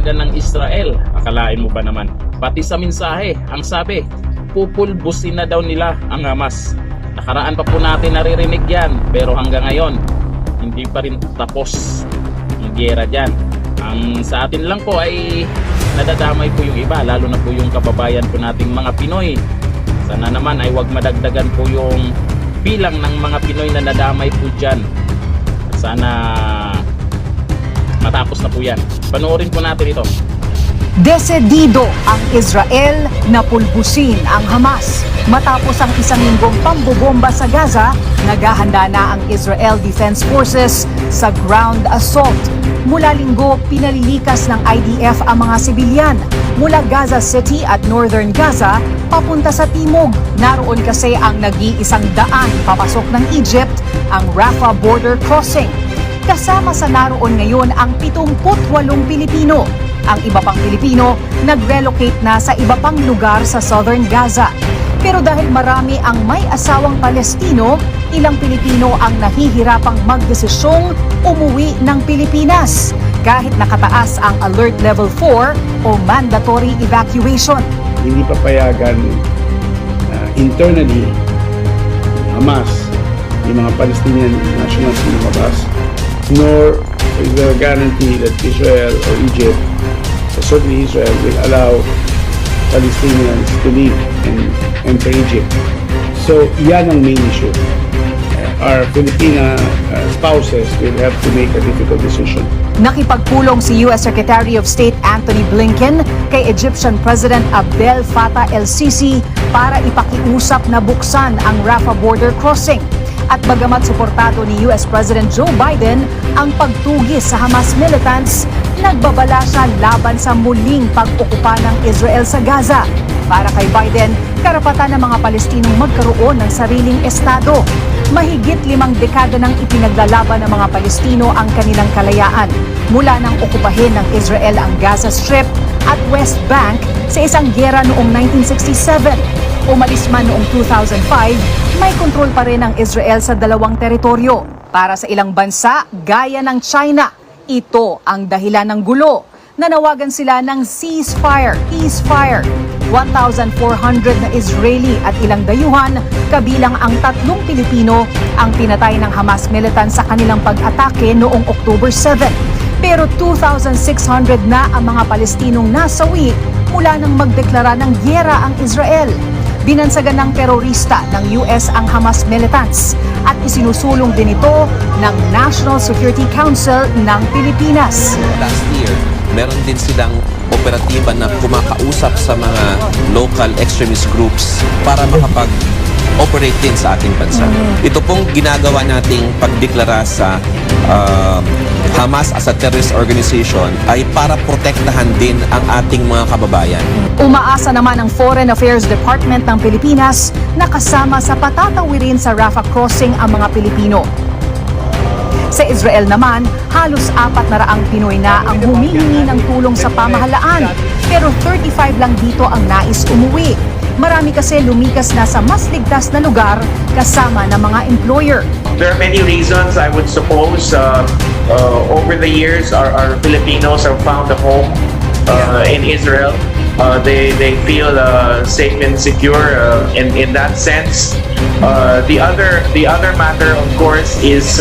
panawagan ng Israel. Akalain mo ba naman? Pati sa mensahe, ang sabi, pupulbusin na daw nila ang Hamas. Nakaraan pa po natin naririnig yan, pero hanggang ngayon, hindi pa rin tapos ang giyera dyan. Ang sa atin lang po ay nadadamay po yung iba, lalo na po yung kababayan po nating mga Pinoy. Sana naman ay wag madagdagan po yung bilang ng mga Pinoy na nadamay po dyan. Sana matapos na po yan. Panoorin po natin ito. Desedido ang Israel na pulbusin ang Hamas. Matapos ang isang linggong pambobomba sa Gaza, naghahanda na ang Israel Defense Forces sa ground assault. Mula linggo, pinalilikas ng IDF ang mga sibilyan mula Gaza City at Northern Gaza papunta sa timog. Naroon kasi ang nag-iisang daan papasok ng Egypt, ang Rafah border crossing. Kasama sa naroon ngayon ang 78 Pilipino. Ang iba pang Pilipino nag-relocate na sa iba pang lugar sa Southern Gaza. Pero dahil marami ang may asawang Palestino, ilang Pilipino ang nahihirapang magdesisyong umuwi ng Pilipinas kahit nakataas ang Alert Level 4 o mandatory evacuation. Hindi papayagan internally Hamas, yung mga Palestinian nationals na lumabas, nor is there a guarantee that Israel or Egypt, certainly Israel, will allow Palestinians to leave and enter Egypt. So, yan ang main issue. Our Filipina spouses will have to make a difficult decision. Nakipagpulong si U.S. Secretary of State Antony Blinken kay Egyptian President Abdel Fattah el-Sisi para ipakiusap na buksan ang Rafah border crossing. At bagamat suportado ni U.S. President Joe Biden ang pagtugis sa Hamas militants, nagbabala siya laban sa muling pag-okupa ng Israel sa Gaza. Para kay Biden, karapatan ng mga Palestinong magkaroon ng sariling estado. Mahigit 5 dekada nang ipinaglalaban ng mga Palestino ang kanilang kalayaan mula nang okupahin ng Israel ang Gaza Strip at West Bank sa isang giyera noong 1967. Umalis man noong 2005, may kontrol pa rin ang Israel sa dalawang teritoryo. Para sa ilang bansa, gaya ng China, ito ang dahilan ng gulo. Nanawagan sila ng ceasefire. 1,400 na Israeli at ilang dayuhan, kabilang ang 3 Pilipino, ang pinatay ng Hamas militant sa kanilang pag-atake noong October 7. Pero 2,600 na ang mga Palestinong nasawi mula nang magdeklara ng giyera ang Israel. Binansagan ng terorista ng US ang Hamas militants at isinusulong din ito ng National Security Council ng Pilipinas. Last year, meron din silang operatiba na kumakausap sa mga local extremist groups para makapag-operate din sa ating bansa. Ito pong ginagawa nating pagdeklara sa Hamas as a terrorist organization ay para protektahan din ang ating mga kababayan. Umaasa naman ang Foreign Affairs Department ng Pilipinas na kasama sa patatawirin sa Rafah crossing ang mga Pilipino. Sa Israel naman, halos 400 Pinoy na ang humihingi ng tulong sa pamahalaan. Pero 35 lang dito ang nais umuwi. Marami kasi lumikas na sa mas ligtas na lugar kasama ng mga employer. There are many reasons, I would suppose. Over the years, our Filipinos have found a home in Israel. They feel safe and secure in that sense. The other matter, of course, is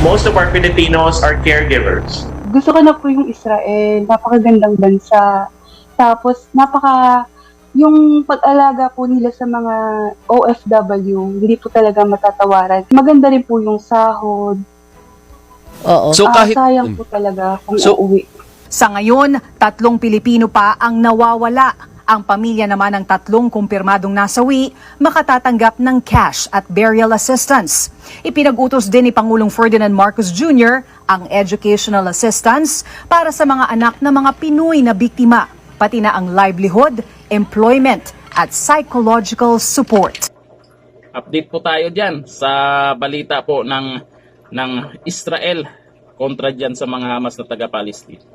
most of our Filipinos are caregivers. Gusto ko na po yung Israel, napakagandang bansa. Tapos yung pag-alaga po nila sa mga OFW, hindi po talaga matatawaran. Maganda rin po yung sahod. Oo. So Sayang po talaga kung uuwi. Sa ngayon, 3 Pilipino pa ang nawawala. Ang pamilya naman ng 3 kumpirmadong nasawi makatatanggap ng cash at burial assistance. Ipinag-utos din ni Pangulong Ferdinand Marcos Jr. ang educational assistance para sa mga anak ng mga Pinoy na biktima, pati na ang livelihood, employment at psychological support. Update po tayo dyan sa balita po ng Israel kontra dyan sa mga Hamas na taga-Palestine.